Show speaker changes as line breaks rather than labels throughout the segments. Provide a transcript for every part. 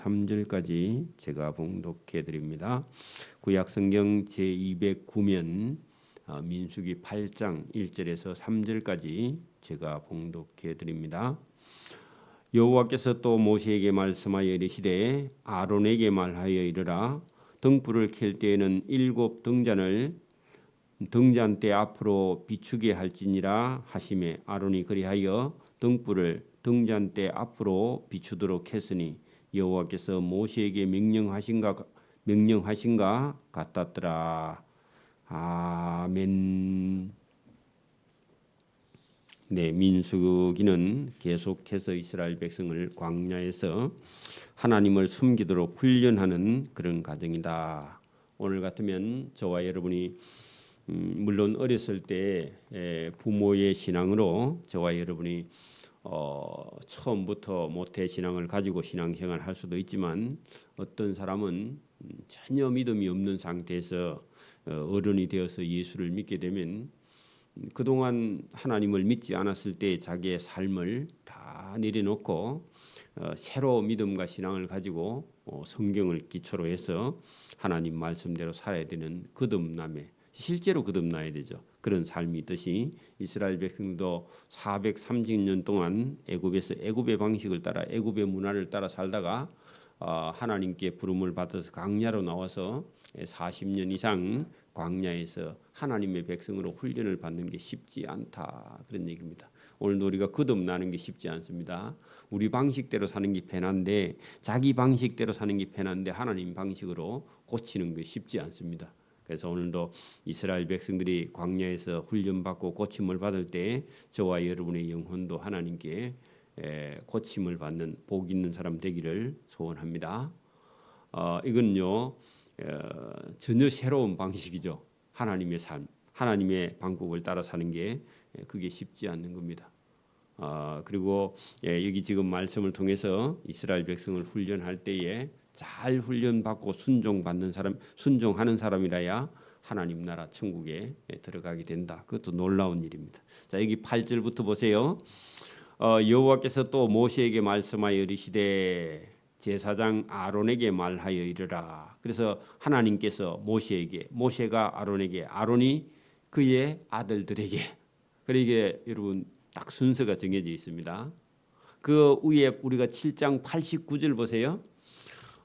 3절까지 제가 봉독해 드립니다. 구약성경 제209면 민수기 8장 1절에서 3절까지 제가 봉독해 드립니다. 여호와께서 또 모세에게 말씀하여 이르시되 아론에게 말하여 이르라. 등불을 켤 때에는 7 등잔을 등잔대 앞으로 비추게 할지니라 하시매 아론이 그리하여 등불을 등잔대 앞으로 비추도록 했으니 여호와께서 모세에게 명령하신가 같았더라. 아멘. 네, 민수기는 계속해서 이스라엘 백성을 광야에서 하나님을 섬기도록 훈련하는 그런 과정이다. 오늘 같으면 저와 여러분이 물론 어렸을 때 부모의 신앙으로 저와 여러분이 처음부터 모태 신앙을 가지고 신앙생활을 할 수도 있지만 어떤 사람은 전혀 믿음이 없는 상태에서 어른이 되어서 예수를 믿게 되면 그동안 하나님을 믿지 않았을 때 자기의 삶을 다 내려놓고 새로 믿음과 신앙을 가지고 성경을 기초로 해서 하나님 말씀대로 살아야 되는 거듭남에 실제로 거듭나야 되죠. 그런 삶이 있듯이 이스라엘 백성도 430년 동안 애굽에서 애굽의 방식을 따라 애굽의 문화를 따라 살다가 하나님께 부름을 받아서 광야로 나와서 40년 이상 광야에서 하나님의 백성으로 훈련을 받는 게 쉽지 않다, 그런 얘기입니다. 오늘도 우리가 거듭나는 게 쉽지 않습니다. 우리 방식대로 사는 게 편한데 자기 방식대로 사는 게 편한데 하나님 방식으로 고치는 게 쉽지 않습니다. 그래서 오늘도 이스라엘 백성들이 광야에서 훈련받고 고침을 받을 때 저와 여러분의 영혼도 하나님께 고침을 받는 복 있는 사람 되기를 소원합니다. 이건요 전혀 새로운 방식이죠. 하나님의 삶, 하나님의 방법을 따라 사는 게 그게 쉽지 않는 겁니다. 그리고 여기 지금 말씀을 통해서 이스라엘 백성을 훈련할 때에 잘 훈련받고 순종받는 사람, 순종하는 사람이라야 하나님 나라 천국에 들어가게 된다. 그것도 놀라운 일입니다. 자, 여기 8절부터 보세요. 여호와께서 또 모세에게 말씀하여 이르시되 제사장 아론에게 말하여 이르라. 그래서 하나님께서 모세에게, 모세가 아론에게, 아론이 그의 아들들에게. 그러니까 여러분 딱 순서가 정해져 있습니다. 그 위에 우리가 7장 89절 보세요.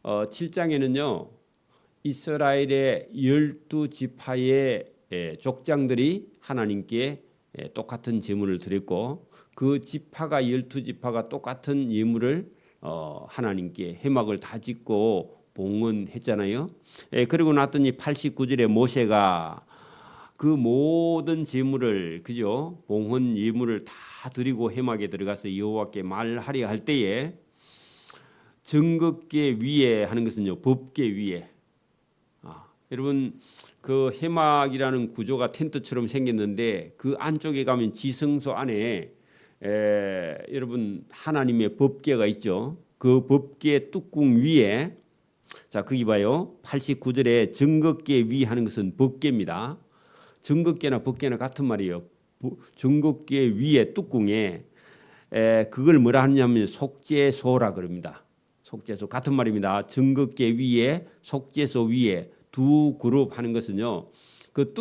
7장에는요 이스라엘의 12지파의 족장들이 하나님께 똑같은 제물을 드렸고 그 지파가 12지파가 똑같은 예물을 하나님께 회막을 다 짓고 봉헌했잖아요. 그리고 났더니 89절에 모세가 그 모든 제물을 그죠 봉헌 예물을 다 드리고 회막에 들어가서 여호와께 말하려 할 때에 증거궤 위에 하는 것은요 법궤 위에. 여러분 그 회막이라는 구조가 텐트처럼 생겼는데 그 안쪽에 가면 지성소 안에 여러분 하나님의 법궤가 있죠. 그 법궤 뚜껑 위에 자 거기 봐요. 89절에 증거궤 위 하는 것은 법궤입니다. 증거궤나 법궤나 같은 말이에요. 증거궤 위에 뚜껑에 그걸 뭐라 하냐면 속죄소라 그럽니다. 속죄소 같은 말입니다. 증거궤 위에 속죄소 위에 두 그룹 하는 것은요. 그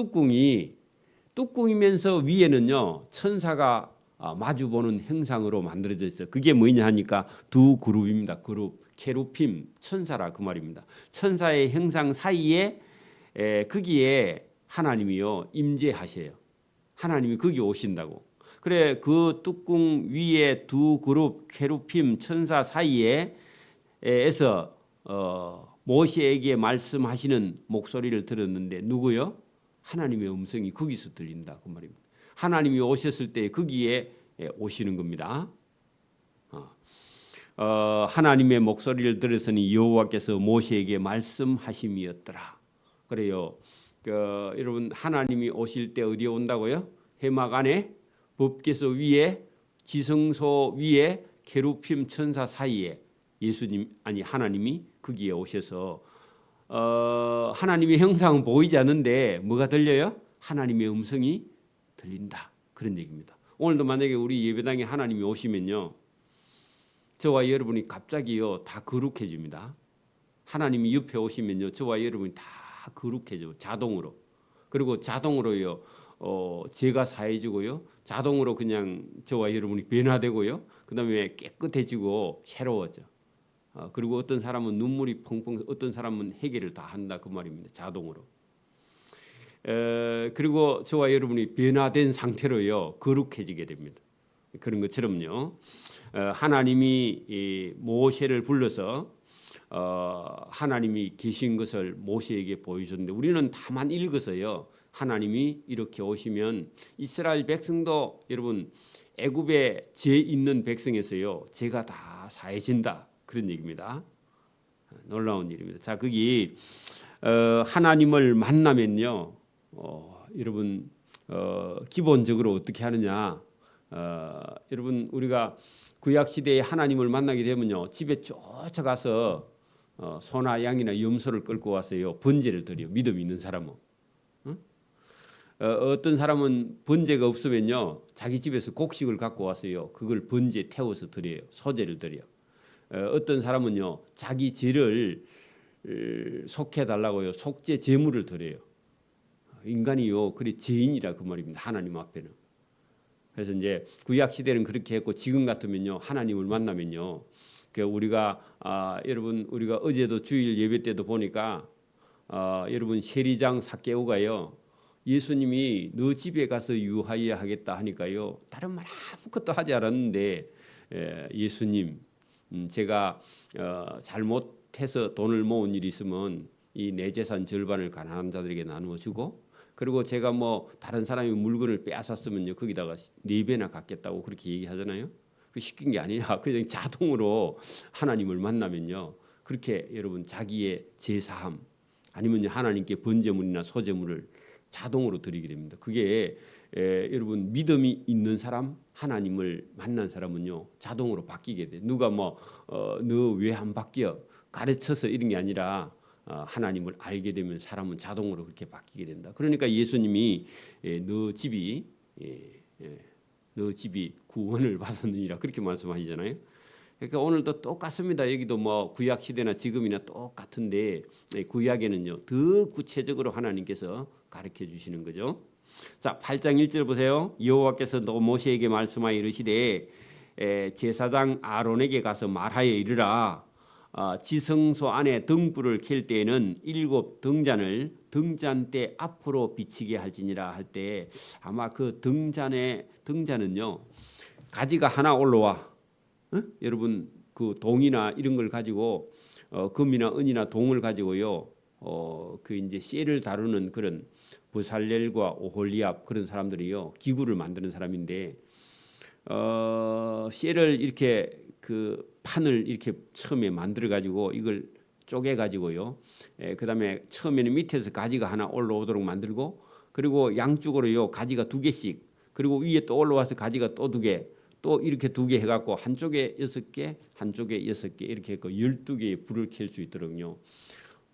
뚜껑이면서 위에는요 천사가 마주보는 형상으로 만들어져 있어요. 그게 뭐냐 하니까 두 그룹입니다. 그룹 케루빔 천사라 그 말입니다. 천사의 형상 사이에 거기에 하나님이요 임재하셔요. 하나님이 거기 오신다고. 그래 그 뚜껑 위에 두 그룹 케루빔 천사 사이에 에서 모세에게 말씀하시는 목소리를 들었는데 누구요? 하나님의 음성이 거기서 들린다 그 말입니다. 하나님이 오셨을 때 거기에 오시는 겁니다. 하나님의 목소리를 들었으니 여호와께서 모세에게 말씀하심이었더라. 그래요. 여러분 하나님이 오실 때 어디에 온다고요? 회막 안에 법궤소 위에 지성소 위에 케루빔 천사 사이에 예수님 아니 하나님이 거기에 오셔서 하나님의 형상은 보이지 않는데 뭐가 들려요? 하나님의 음성이 들린다. 그런 얘기입니다. 오늘도 만약에 우리 예배당에 하나님이 오시면요 저와 여러분이 갑자기요 다 거룩해집니다. 하나님이 옆에 오시면요 저와 여러분이 다 거룩해져 자동으로. 그리고 자동으로요 죄가 사해지고요 자동으로 그냥 저와 여러분이 변화되고요 그다음에 깨끗해지고 새로워져. 그리고 어떤 사람은 눈물이 펑펑, 어떤 사람은 회개를 다 한다 그 말입니다. 자동으로. 그리고 저와 여러분이 변화된 상태로요 거룩해지게 됩니다. 그런 것처럼요 하나님이 모세를 불러서 하나님이 계신 것을 모세에게 보여줬는데 우리는 다만 읽어서요 하나님이 이렇게 오시면 이스라엘 백성도 여러분 애굽에 죄 있는 백성에서요 죄가 다 사해진다 그런 얘기입니다. 놀라운 일입니다. 자 거기 하나님을 만나면요 여러분 기본적으로 어떻게 하느냐 여러분 우리가 구약 시대에 하나님을 만나게 되면요 집에 쫓아가서 소나 양이나 염소를 끌고 와서요 번제를 드려. 믿음 있는 사람은 어떤 사람은 번제가 없으면요 자기 집에서 곡식을 갖고 와서요 그걸 번제 태워서 드려요. 소제를 드려. 어떤 사람은요 자기 죄를 속해 달라고요 속죄 제물을 드려요. 인간이요 그래 죄인이라 그 말입니다. 하나님 앞에는. 그래서 이제 구약 시대는 그렇게 했고 지금 같으면요 하나님을 만나면요 우리가 여러분 우리가 어제도 주일 예배 때도 보니까 여러분 세리장 삭개오가요 예수님이 너 집에 가서 유하여야 하겠다 하니까요 다른 말 아무것도 하지 않았는데 예수님 제가 잘못해서 돈을 모은 일이 있으면 이 내 재산 절반을 가난한 자들에게 나누어 주고 그리고 제가 뭐 다른 사람이 물건을 빼앗았으면요 거기다가 4배나 갚겠다고 그렇게 얘기하잖아요. 그 시킨 게 아니라 그냥 자동으로 하나님을 만나면요 그렇게 여러분 자기의 제사함 아니면 하나님께 번제물이나 소제물을 자동으로 드리게 됩니다. 그게 여러분 믿음이 있는 사람 하나님을 만난 사람은요 자동으로 바뀌게 돼. 누가 뭐 너 왜 안 바뀌어 가르쳐서 이런 게 아니라 하나님을 알게 되면 사람은 자동으로 그렇게 바뀌게 된다. 그러니까 예수님이 너 집이 구원을 받았느니라 그렇게 말씀하시잖아요. 그러니까 오늘도 똑같습니다. 여기도 뭐 구약 시대나 지금이나 똑같은데 구약에는요 더 구체적으로 하나님께서 가르쳐 주시는 거죠. 자 8장 1절 보세요. 여호와께서 또 모세에게 말씀하여 이르시되 제사장 아론에게 가서 말하여 이르라. 지성소 안에 등불을 켤 때에는 7 등잔을 등잔대 앞으로 비치게 할지니라 할 때 아마 그 등잔은요 가지가 하나 올라와. 여러분 그 동이나 이런 걸 가지고 금이나 은이나 동을 가지고요 그 이제 쇠를 다루는 그런 부살렐과 오홀리압 그런 사람들이요 기구를 만드는 사람인데 쇠를 이렇게 그 판을 이렇게 처음에 만들어 가지고 이걸 쪼개 가지고요 그다음에 처음에는 밑에서 가지가 하나 올라오도록 만들고 그리고 양쪽으로요 가지가 2개씩 그리고 위에 또 올라와서 가지가 또 2개 또 이렇게 2개 해갖고 한쪽에 6개 한쪽에 6개 이렇게 해서 12개의 불을 켤 수 있도록요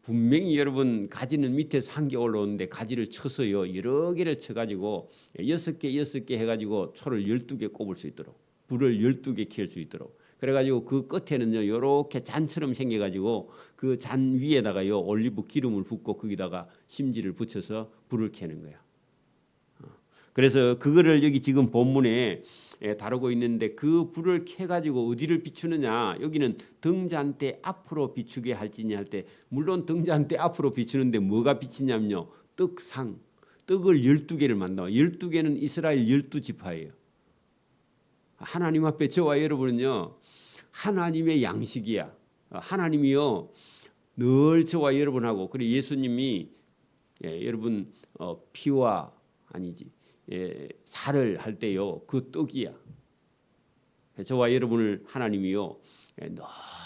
분명히 여러분 가지는 밑에서 1개 올라오는데 가지를 쳐서요 여러 개를 쳐가지고 6개 해가지고 초를 12개 꼽을 수 있도록 불을 12개 켤 수 있도록 그래가지고 그 끝에는요 이렇게 잔처럼 생겨가지고 그 잔 위에다가요 올리브 기름을 붓고 거기다가 심지를 붙여서 불을 켜는 거야. 그래서 그거를 여기 지금 본문에 다루고 있는데 그 불을 켜가지고 어디를 비추느냐 여기는 등잔대 앞으로 비추게 할지니 할 때 물론 등잔대 앞으로 비추는데 뭐가 비치냐면요 떡상 떡을 12개를 만나 12개는 이스라엘 12지파예요. 하나님 앞에 저와 여러분은요 하나님의 양식이야. 하나님이요 늘 저와 여러분하고 그리고 예수님이 여러분 피와 아니지 살을 할 때요 그 떡이야. 저와 여러분을 하나님이요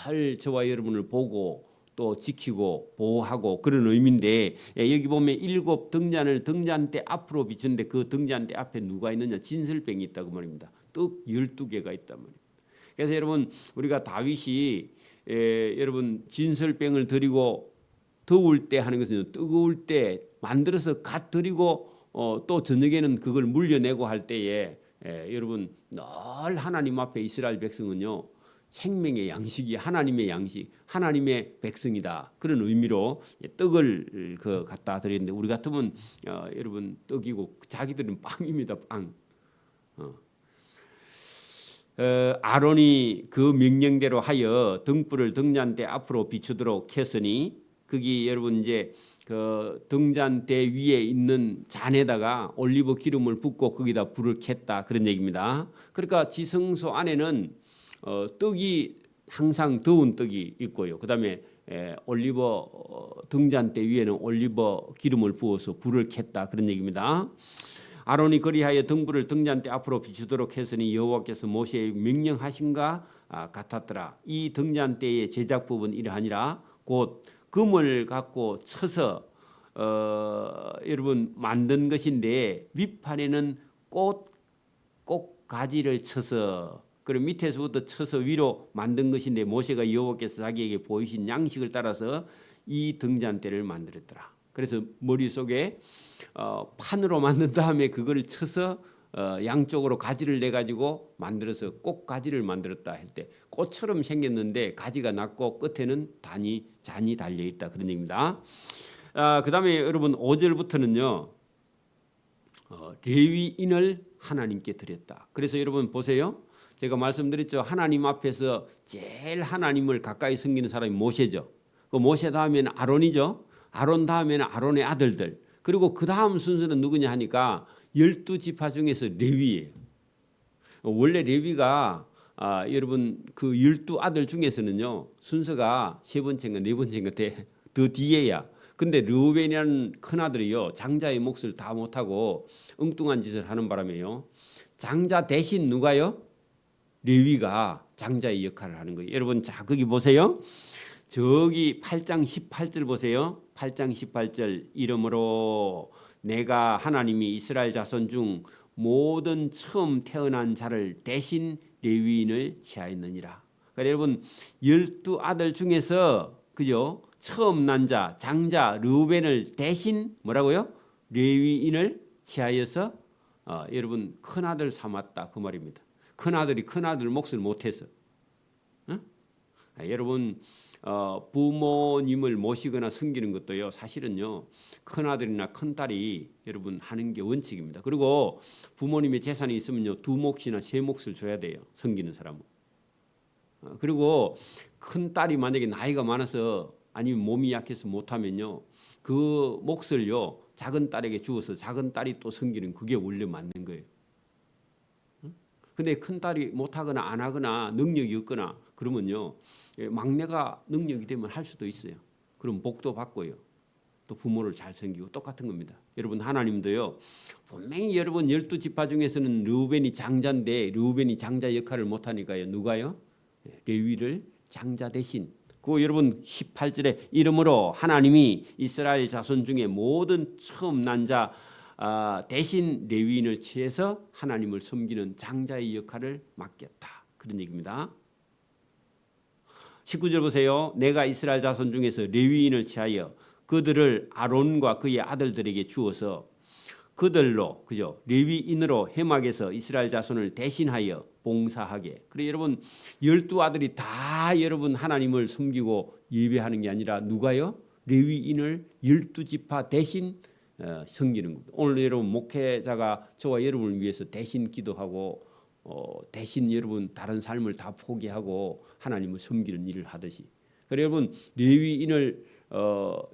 늘 저와 여러분을 보고 또 지키고 보호하고 그런 의미인데 여기 보면 7 등잔을 등잔대 앞으로 비추는데 그 등잔대 앞에 누가 있느냐 진설병이 있다고 말입니다. 떡 12개가 있단 말이에요. 그래서 여러분 우리가 다윗이 여러분 진설병을 드리고 더울 때 하는 것은 뜨거울 때 만들어서 갓 드리고 또 저녁에는 그걸 물려내고 할 때에 여러분 늘 하나님 앞에 이스라엘 백성은요 생명의 양식이 하나님의 양식, 하나님의 백성이다. 그런 의미로 떡을 갖다 드렸는데 우리 같으면 여러분 떡이고 자기들은 빵입니다. 빵. 아론이 그 명령대로 하여 등불을 등잔대 앞으로 비추도록 했으니 거기 여러분 이제 그 등잔대 위에 있는 잔에다가 올리브 기름을 붓고 거기다 불을 켰다 그런 얘기입니다. 그러니까 지성소 안에는 떡이 항상 더운 떡이 있고요. 그다음에 올리버 등잔대 위에는 올리버 기름을 부어서 불을 켰다 그런 얘기입니다. 아론이 그리하여 등불을 등잔대 앞으로 비추도록 했으니 여호와께서 모세의 명령하신가 같았더라. 이 등잔대의 제작법은 이러하니라. 곧 금을 갖고 쳐서 여러분 만든 것인데 밑판에는 꽃가지를 쳐서 그리고 밑에서부터 쳐서 위로 만든 것인데 모세가 여호와께서 자기에게 보이신 양식을 따라서 이 등잔대를 만들었더라. 그래서 머릿속에 판으로 만든 다음에 그걸 쳐서 양쪽으로 가지를 내 가지고 만들어서 꽃가지를 만들었다 할 때 꽃처럼 생겼는데 가지가 낮고 끝에는 잔이 달려 있다 그런 얘기입니다. 그다음에 여러분 5절부터는요. 레위인을 하나님께 드렸다. 그래서 여러분 보세요. 제가 말씀드렸죠. 하나님 앞에서 제일 하나님을 가까이 섬기는 사람이 모세죠. 그 모세 다음에는 아론이죠. 아론 다음에는 아론의 아들들. 그리고 그 다음 순서는 누구냐 하니까 12지파 중에서 레위예요. 원래 레위가 여러분 그 12아들 중에서는요. 순서가 세 번째인가 네 번째인가 더 뒤에야. 근데 르우벤이라는 큰아들이요. 장자의 몫을 다 못하고 엉뚱한 짓을 하는 바람에요. 장자 대신 누가요? 레위가 장자의 역할을 하는 거예요. 여러분 자 거기 보세요. 저기 8장 18절 보세요. 8장 18절 이러므로 내가 하나님이 이스라엘 자손 중 모든 처음 태어난 자를 대신 레위인을 취하였느니라. 그러니까 여러분 12아들 중에서 그죠? 처음 난 자, 장자 르우벤을 대신 뭐라고요? 레위인을 취하여서 여러분 큰아들 삼았다 그 말입니다. 큰아들이 큰아들 몫을 못해서 여러분 부모님을 모시거나 섬기는 것도요 사실은요 큰아들이나 큰딸이 여러분 하는 게 원칙입니다. 그리고 부모님의 재산이 있으면요 2몫이나 3몫을 줘야 돼요 섬기는 사람은. 그리고 큰딸이 만약에 나이가 많아서 아니면 몸이 약해서 못하면요 그 몫을요 작은 딸에게 주어서 작은 딸이 또 섬기는 그게 원래 맞는 거예요. 근데 큰 딸이 못하거나 안 하거나 능력이 없거나 그러면요 막내가 능력이 되면 할 수도 있어요. 그럼 복도 받고요. 또 부모를 잘 섬기고 똑같은 겁니다. 여러분 하나님도요 분명히 여러분 12지파 중에서는 르우벤이 장자인데 르우벤이 장자 역할을 못하니까요 누가요? 레위를 장자 대신 그 여러분 18절에 이러므로 하나님이 이스라엘 자손 중에 모든 처음 난 자 대신 레위인을 취해서 하나님을 섬기는 장자의 역할을 맡겼다. 그런 얘기입니다. 19절 보세요. 내가 이스라엘 자손 중에서 레위인을 취하여 그들을 아론과 그의 아들들에게 주어서 그들로 그죠 레위인으로 해막에서 이스라엘 자손을 대신하여 봉사하게. 그래 여러분 12아들이 다 여러분 하나님을 섬기고 예배하는 게 아니라 누가요? 레위인을 12지파 대신 섬기는 겁니다. 오늘 여러분 목회자가 저와 여러분을 위해서 대신 기도하고 대신 여러분 다른 삶을 다 포기하고 하나님을 섬기는 일을 하듯이. 그래 여러분 레위인을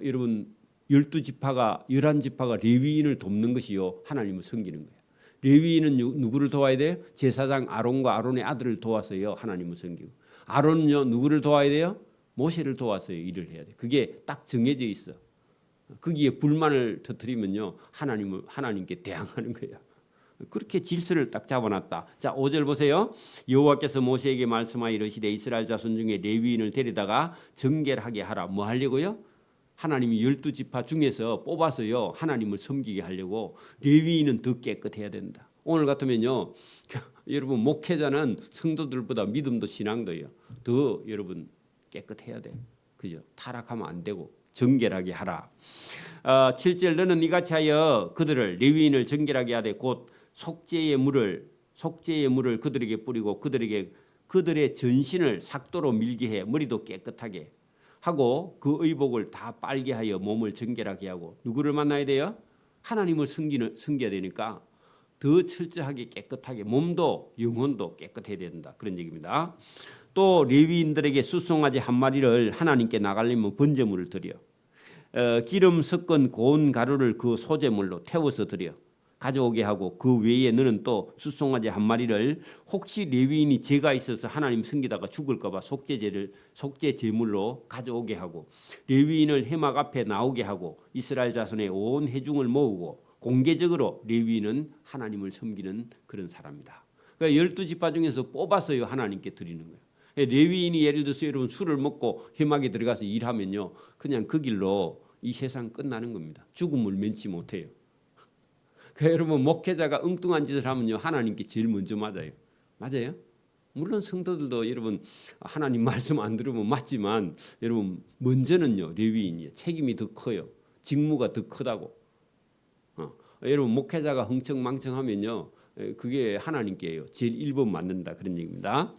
여러분 12지파가 11지파가 레위인을 돕는 것이요 하나님을 섬기는 거예요. 레위인은 누구를 도와야 돼요? 제사장 아론과 아론의 아들을 도와서요 하나님을 섬기고 아론은요 누구를 도와야 돼요? 모세를 도와서 일을 해야 돼. 그게 딱 정해져 있어. 거기에 불만을 터뜨리면요 하나님께 대항하는 거예요. 그렇게 질서를 딱 잡아놨다. 자 5절 보세요. 여호와께서 모세에게 말씀하여 이르시되 이스라엘 자손 중에 레위인을 데려다가 정결하게 하라. 뭐 하려고요? 하나님이 12지파 중에서 뽑아서요 하나님을 섬기게 하려고 레위인은 더 깨끗해야 된다. 오늘 같으면요 여러분 목회자는 성도들보다 믿음도 신앙도요 더 여러분 깨끗해야 돼. 그죠? 타락하면 안 되고 정결하게 하라. 7절 너는 이같이 하여 그들을 레위인을 정결하게 하되 곧 속죄의 물을 그들에게 뿌리고 그들에게 그들의 전신을 삭도로 밀게 해 머리도 깨끗하게 하고 그 의복을 다 빨게 하여 몸을 정결하게 하고 누구를 만나야 돼요? 하나님을 섬겨야 되니까 더 철저하게 깨끗하게 몸도 영혼도 깨끗해야 된다. 그런 얘기입니다. 또 레위인들에게 숫송아지 한 마리를 하나님께 나가려면 번제물을 드려 기름 섞은 고운 가루를 그 소제물로 태워서 드려 가져오게 하고 그 외에 너는 또 숫송아지 한 마리를 혹시 레위인이 죄가 있어서 하나님 섬기다가 죽을까 봐 속죄 제물로 가져오게 하고 레위인을 회막 앞에 나오게 하고 이스라엘 자손의 온 회중을 모으고 공개적으로 레위인은 하나님을 섬기는 그런 사람이다. 그러니까 12지파 중에서 뽑아서요 하나님께 드리는 거예요. 레위인이 예를 들어서 여러분 술을 먹고 회막에 들어가서 일하면요 그냥 그 길로 이 세상 끝나는 겁니다. 죽음을 면치 못해요. 그러니까 여러분 목회자가 엉뚱한 짓을 하면요 하나님께 제일 먼저 맞아요. 맞아요? 물론 성도들도 여러분 하나님 말씀 안 들으면 맞지만 여러분 먼저는요 레위인이에요. 책임이 더 커요. 직무가 더 크다고. 여러분 목회자가 흥청망청하면요 그게 하나님께요 제일 1번 맞는다 그런 얘기입니다.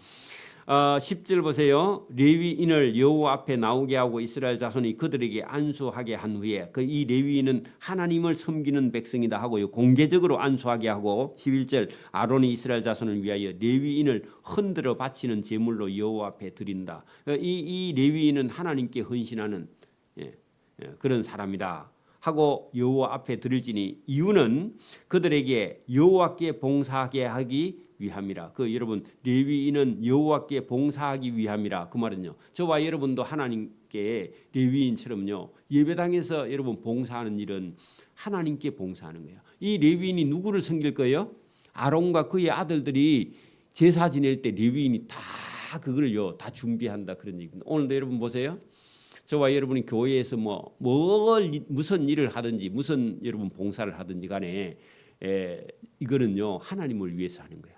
10절 보세요. 레위인을 여호와 앞에 나오게 하고 이스라엘 자손이 그들에게 안수하게 한 후에 이 레위인은 하나님을 섬기는 백성이다 하고요 공개적으로 안수하게 하고 11절 아론이 이스라엘 자손을 위하여 레위인을 흔들어 바치는 제물로 여호와 앞에 드린다. 이 레위인은 하나님께 헌신하는 그런 사람이다 하고 여호와 앞에 드릴지니 이유는 그들에게 여호와께 봉사하게 하기 위함이라. 여러분 레위인은 여호와께 봉사하기 위함이라. 그 말은요 저와 여러분도 하나님께 레위인처럼요 예배당에서 여러분 봉사하는 일은 하나님께 봉사하는 거예요. 이 레위인이 누구를 섬길 거예요? 아론과 그의 아들들이 제사 지낼 때 레위인이 다 그걸요 다 준비한다 그런 얘기입니다. 오늘도 여러분 보세요. 저와 여러분이 교회에서 무슨 일을 하든지 무슨 여러분 봉사를 하든지 간에 이거는요 하나님을 위해서 하는 거야.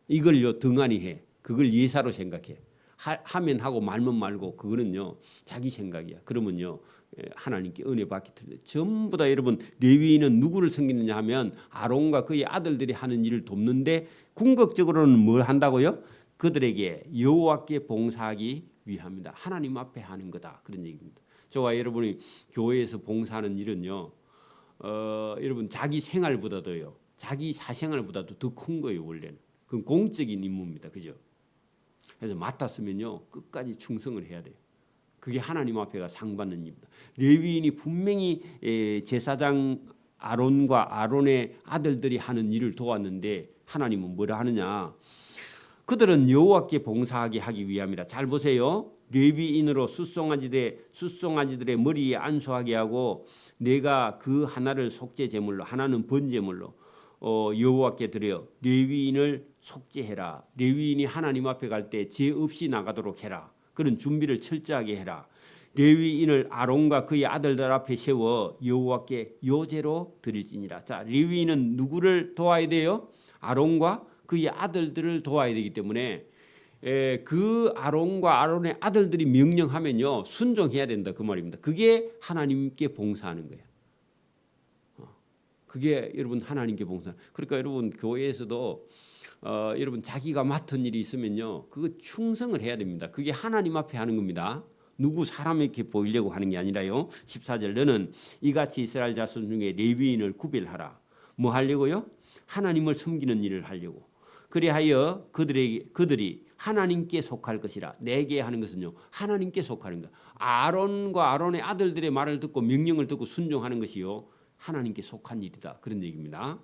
이걸요 등한히 해. 그걸 예사로 생각해. 하면 하고 말면 말고 그거는요 자기 생각이야. 그러면요 하나님께 은혜 받기 틀려. 전부 다 여러분 레위인은 누구를 섬기느냐 하면 아론과 그의 아들들이 하는 일을 돕는데 궁극적으로는 뭘 한다고요? 그들에게 여호와께 봉사하기 위함이다. 하나님 앞에 하는 거다. 그런 얘기입니다. 저와 여러분이 교회에서 봉사하는 일은요 여러분 자기 생활보다도요 자기 사생활보다도 더 큰 거예요. 원래는 그건 공적인 임무입니다. 그죠? 그래서 맡았으면요 끝까지 충성을 해야 돼요. 그게 하나님 앞에가 상 받는 일입니다. 레위인이 분명히 제사장 아론과 아론의 아들들이 하는 일을 도왔는데 하나님은 뭐라 하느냐? 그들은 여호와께 봉사하게 하기 위함이라. 잘 보세요. 레위인으로 숫송아지들의 머리에 안수하게 하고 내가 그 하나를 속죄 제물로 하나는 번제물로 여호와께 드려 레위인을 속죄해라. 레위인이 하나님 앞에 갈 때 죄 없이 나가도록 해라. 그런 준비를 철저하게 해라. 레위인을 아론과 그의 아들들 앞에 세워 여호와께 요제로 드릴지니라. 자, 레위인은 누구를 도와야 돼요? 아론과 그의 아들들을 도와야 되기 때문에 그 아론과 아론의 아들들이 명령하면요 순종해야 된다 그 말입니다. 그게 하나님께 봉사하는 거예요. 그게 여러분 하나님께 봉사. 그러니까 여러분 교회에서도 여러분 자기가 맡은 일이 있으면요 그거 충성을 해야 됩니다. 그게 하나님 앞에 하는 겁니다. 누구 사람에게 보이려고 하는 게 아니라요. 14절 너는 이같이 이스라엘 자손 중에 레위인을 구별하라. 뭐 하려고요? 하나님을 섬기는 일을 하려고. 그리하여 그들이 하나님께 속할 것이라. 내게 하는 것은요 하나님께 속하는 것. 아론과 아론의 아들들의 말을 듣고 명령을 듣고 순종하는 것이요 하나님께 속한 일이다. 그런 얘기입니다.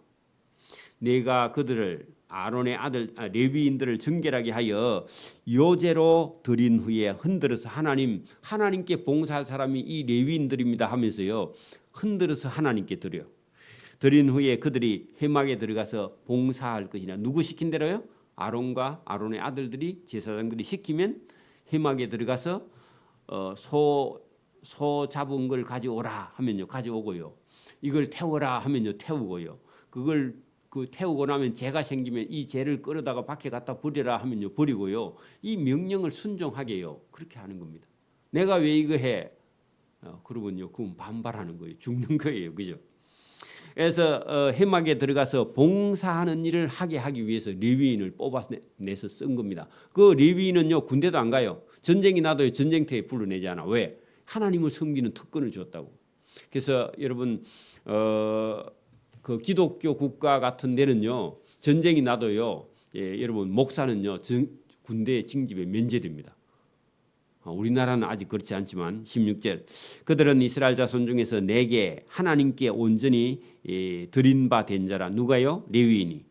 내가 그들을 아론의 아들 레위인들을 정결하게 하여 요제로 드린 후에 흔들어서 하나님께 봉사할 사람이 이 레위인들입니다 하면서요 흔들어서 하나님께 드려. 드린 후에 그들이 회막에 들어가서 봉사할 것이냐. 누구 시킨 대로요? 아론과 아론의 아들들이 제사장들이 시키면 회막에 들어가서 소 잡은 걸 가져오라 하면요 가져오고요. 이걸 태워라 하면요 태우고요. 그걸 태우고 나면 죄가 생기면 이 죄를 끌어다가 밖에 갖다 버리라 하면요 버리고요. 이 명령을 순종하게요. 그렇게 하는 겁니다. 내가 왜 이거 해? 그러면요 그건 반발하는 거예요. 죽는 거예요. 그죠? 그래서 회막에 들어가서 봉사하는 일을 하기 위해서 레위인을 뽑아내서 쓴 겁니다. 그 레위인은요 군대도 안 가요. 전쟁이 나도 전쟁터에 불러내지 않아. 왜? 하나님을 섬기는 특권을 줬다고. 그래서 여러분 그 기독교 국가 같은 데는요 전쟁이 나도요 여러분 목사는요 군대 징집에 면제됩니다. 우리나라는 아직 그렇지 않지만 16절 그들은 이스라엘 자손 중에서 내게 하나님께 온전히 드린 바 된 자라. 누가요? 레위인이.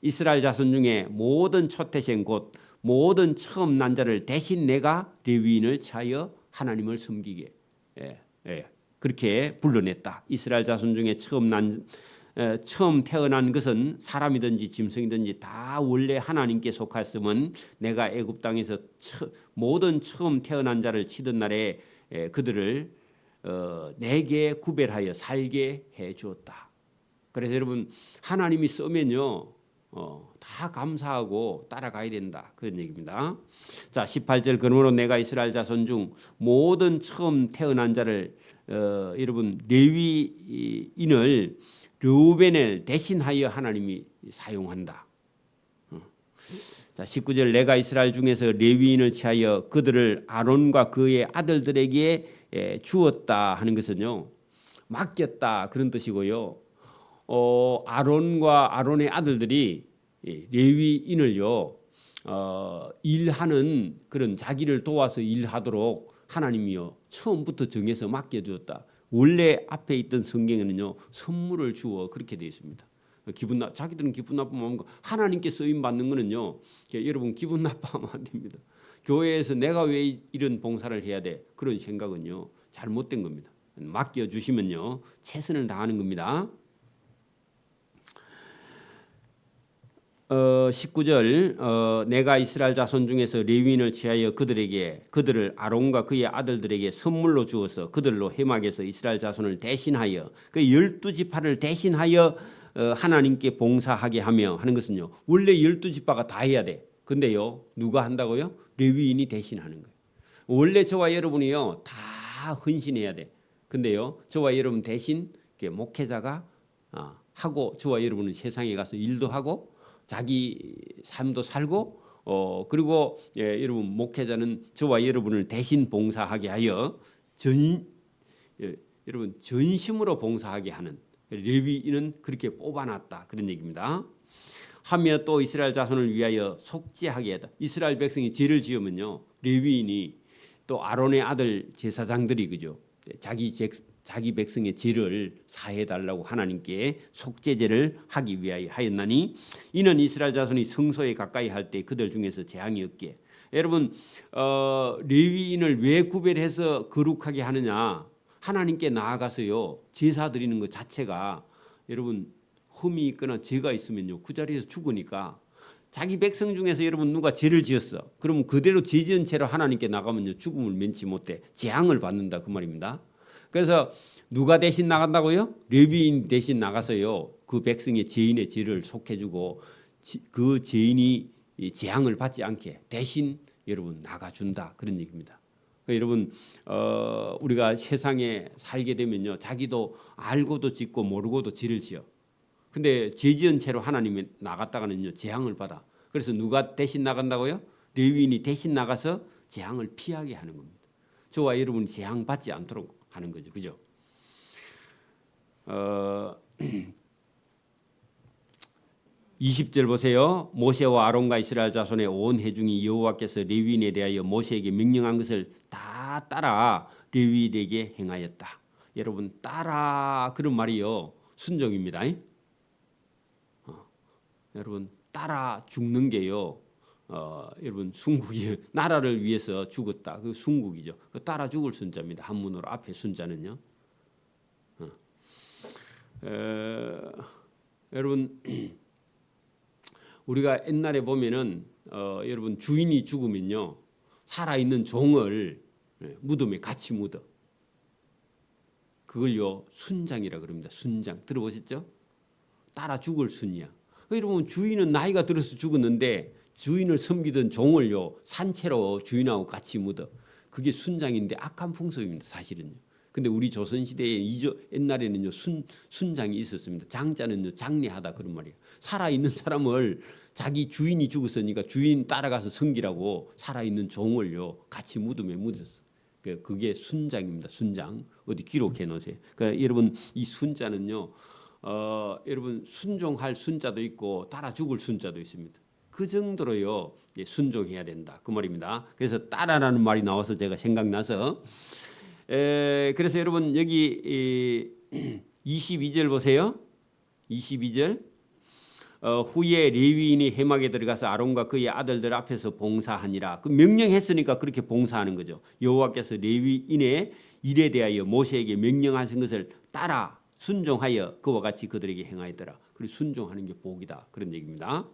이스라엘 자손 중에 모든 초태생 곧 모든 처음 난 자를 대신 내가 레위인을 차여 하나님을 섬기게 그렇게 불러냈다. 이스라엘 자손 중에 처음 태어난 것은 사람이든지 짐승이든지 다 원래 하나님께 속했음은 내가 애굽 땅에서 모든 처음 태어난 자를 치던 날에 그들을 내게 구별하여 살게 해 주었다. 그래서 여러분 하나님이 쓰면요 다 감사하고 따라가야 된다. 그런 얘기입니다. 자 18절 그러므로 내가 이스라엘 자손 중 모든 처음 태어난 자를 여러분 레위인을 르우벤을 대신하여 하나님이 사용한다. 자 19절 내가 이스라엘 중에서 레위인을 취하여 그들을 아론과 그의 아들들에게 주었다 하는 것은요 맡겼다 그런 뜻이고요. 아론과 아론의 아들들이 레위인을요 일하는 그런 자기를 도와서 일하도록 하나님이요 처음부터 정해서 맡겨주었다. 원래 앞에 있던 성경에는요 선물을 주어 그렇게 되어 있습니다. 자기들은 기분 나쁘면 하나님께 쓰임 받는 거는요 여러분 기분 나빠하면 안 됩니다. 교회에서 내가 왜 이런 봉사를 해야 돼 그런 생각은요 잘못된 겁니다. 맡겨주시면요 최선을 다하는 겁니다. 19절 내가 이스라엘 자손 중에서 레위인을 취하여 그들을 아론과 그의 아들들에게 선물로 주어서 그들로 회막에서 이스라엘 자손을 대신하여 그 12지파를 대신하여 하나님께 봉사하게 하며 하는 것은요 원래 12지파가 다 해야 돼. 근데요 누가 한다고요? 레위인이 대신하는 거예요. 원래 저와 여러분이요 다 헌신해야 돼. 근데요 저와 여러분 대신 목회자가 하고 저와 여러분은 세상에 가서 일도 하고 자기 삶도 살고 그리고 여러분 목회자는 저와 여러분을 대신 봉사하게 하여 여러분 전심으로 봉사하게 하는 레위인은 그렇게 뽑아놨다 그런 얘기입니다. 하며 또 이스라엘 자손을 위하여 속죄하게 하다. 이스라엘 백성이 죄를 지으면요 레위인이 또 아론의 아들 제사장들이 그죠 자기 백성의 죄를 사해 달라고 하나님께 속죄제를 하기 위하여 하였나니 이는 이스라엘 자손이 성소에 가까이 할 때 그들 중에서 재앙이 없게. 여러분 레위인을 왜 구별해서 거룩하게 하느냐? 하나님께 나아가서요 제사 드리는 것 자체가 여러분 흠이 있거나 죄가 있으면요 그 자리에서 죽으니까 자기 백성 중에서 여러분 누가 죄를 지었어. 그러면 그대로 죄 지은 채로 하나님께 나가면요 죽음을 면치 못해 재앙을 받는다 그 말입니다. 그래서 누가 대신 나간다고요? 레위인 대신 나가서요 그 백성의 죄인의 죄를 속해주고 그 죄인이 재앙을 받지 않게 대신 여러분 나가준다 그런 얘기입니다. 그러니까 여러분 우리가 세상에 살게 되면요 자기도 알고도 짓고 모르고도 죄를 지어. 근데 죄 지은 채로 하나님이 나갔다가는요 재앙을 받아. 그래서 누가 대신 나간다고요? 레위인이 대신 나가서 재앙을 피하게 하는 겁니다. 저와 여러분이 재앙 받지 않도록 하는 거죠. 그죠? 20절 보세요. 모세와 아론과 이스라엘 자손의 온 회중이 여호와께서 레위인에 대하여 모세에게 명령한 것을 다 따라 레위인에게 행하였다. 여러분 따라 그런 말이요 순종입니다. 여러분 따라 죽는 게요 여러분 순국이 나라를 위해서 죽었다. 그 순국이죠. 그 따라 죽을 순자입니다. 한문으로 앞에 순자는요. 여러분 우리가 옛날에 보면은 여러분 주인이 죽으면요 살아 있는 종을 무덤에 같이 묻어. 그걸요 순장이라 그럽니다. 순장 들어보셨죠? 따라 죽을 순이야. 여러분 주인은 나이가 들어서 죽었는데 주인을 섬기던 종을요 산채로 주인하고 같이 묻어. 그게 순장인데 악한 풍습입니다. 사실은요. 근데 우리 조선 시대에 옛날에는요 순장이 있었습니다. 장자는요 장례하다 그런 말이에요. 살아 있는 사람을 자기 주인이 죽었으니까 주인 따라가서 섬기라고 살아 있는 종을요 같이 무덤에 묻었어. 그게 순장입니다. 순장 어디 기록해 놓으세요. 그러니까 여러분 이 순자는요 여러분 순종할 순자도 있고 따라 죽을 순자도 있습니다. 그 정도로요 순종해야 된다 그 말입니다. 그래서 따라라는 말이 나와서 제가 생각나서 그래서 여러분 여기 22절 보세요. 22절 후에 레위인이 회막에 들어가서 아론과 그의 아들들 앞에서 봉사하니라. 그 명령했으니까 그렇게 봉사하는 거죠. 여호와께서 레위인의 일에 대하여 모세에게 명령하신 것을 따라 순종하여 그와 같이 그들에게 행하였더라. 그리고 순종하는 게 복이다 그런 얘기입니다.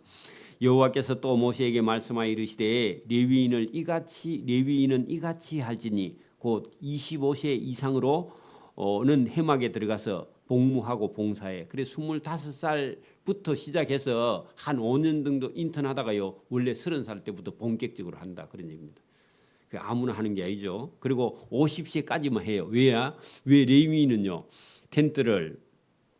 여호와께서 또 모세에게 말씀하여 이르시되 레위인은 이같이 할지니 곧 25세 이상으로는 회막에 들어가서 복무하고 봉사해. 그래 25살부터 시작해서 한 5년 정도 인턴하다가요 원래 30살 때부터 본격적으로 한다 그런 얘기입니다. 아무나 하는 게 아니죠. 그리고 50세까지만 해요. 왜야? 왜 레위인은요 텐트를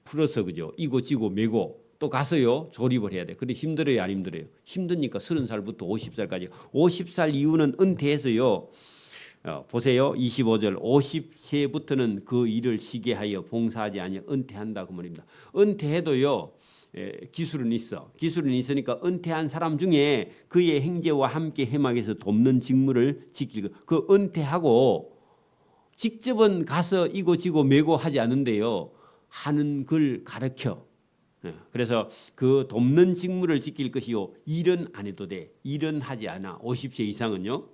풀어서 그죠 이고 메고 또 가서요 조립을 해야 돼. 근데 힘들어요 안 힘들어요? 힘드니까 30살부터 50살까지. 50살 이후는 은퇴해서요. 보세요. 25절 50세부터는 그 일을 쉬게 하여 봉사하지 아니하 은퇴한다 그 말입니다. 은퇴해도요 기술은 있어. 기술은 있으니까 은퇴한 사람 중에 그의 형제와 함께 회막에서 돕는 직무를 지키고 그 은퇴하고 직접은 가서 이고 메고 하지 않는데요. 하는 걸 가르쳐. 그래서 그 돕는 직무를 지킬 것이요 일은 안 해도 돼. 일은 하지 않아. 50세 이상은요.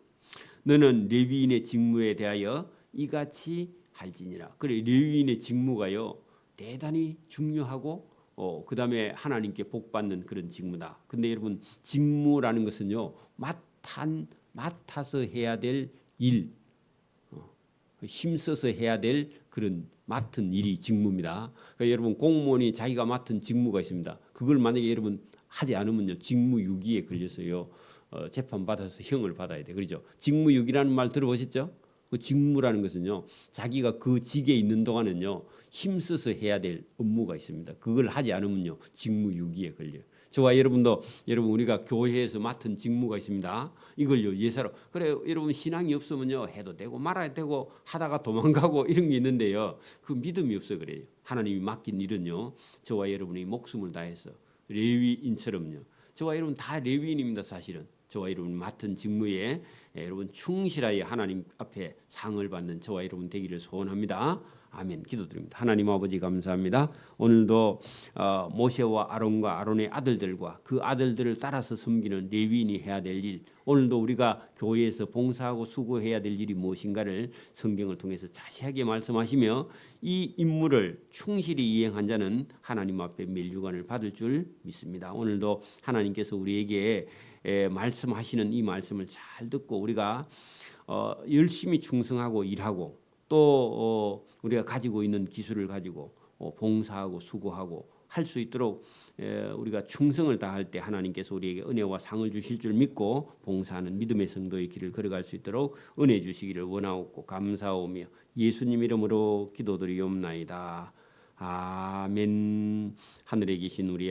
너는 레위인의 직무에 대하여 이같이 할지니라. 그래 레위인의 직무가요 대단히 중요하고 그다음에 하나님께 복 받는 그런 직무다. 근데 여러분 직무라는 것은요 맡아서 해야 될 일, 힘써서 해야 될 그런 맡은 일이 직무입니다. 그러니까 여러분 공무원이 자기가 맡은 직무가 있습니다. 그걸 만약에 여러분 하지 않으면요 직무유기에 걸려서요 재판 받아서 형을 받아야 돼. 그렇죠? 직무유기라는 말 들어보셨죠? 그 직무라는 것은요 자기가 그 직에 있는 동안은요 힘써서 해야 될 업무가 있습니다. 그걸 하지 않으면요 직무유기에 걸려요. 저와 여러분도 여러분 우리가 교회에서 맡은 직무가 있습니다. 이걸요 예사로 그래 여러분 신앙이 없으면요 해도 되고 말아야 되고 하다가 도망가고 이런 게 있는데요 그 믿음이 없어 그래요. 하나님이 맡긴 일은요 저와 여러분이 목숨을 다해서 레위인처럼요 저와 여러분 다 레위인입니다. 사실은 저와 여러분 맡은 직무에 여러분 충실하여 하나님 앞에 상을 받는 저와 여러분 되기를 소원합니다. 아멘. 기도드립니다. 하나님 아버지 감사합니다. 오늘도 모세와 아론과 아론의 아들들과 그 아들들을 따라서 섬기는 레위인이 해야 될 일, 오늘도 우리가 교회에서 봉사하고 수고해야 될 일이 무엇인가를 성경을 통해서 자세하게 말씀하시며 이 임무를 충실히 이행한 자는 하나님 앞에 멸류관을 받을 줄 믿습니다. 오늘도 하나님께서 우리에게 말씀하시는 이 말씀을 잘 듣고 우리가 열심히 충성하고 일하고 또 우리가 가지고 있는 기술을 가지고 봉사하고 수고하고 할 수 있도록 우리가 충성을 다할 때 하나님께서 우리에게 은혜와 상을 주실 줄 믿고 봉사하는 믿음의 성도의 길을 걸어갈 수 있도록 은혜 주시기를 원하옵고 감사하오며 예수님 이름으로 기도드리옵나이다. 아멘. 하늘에 계신 우리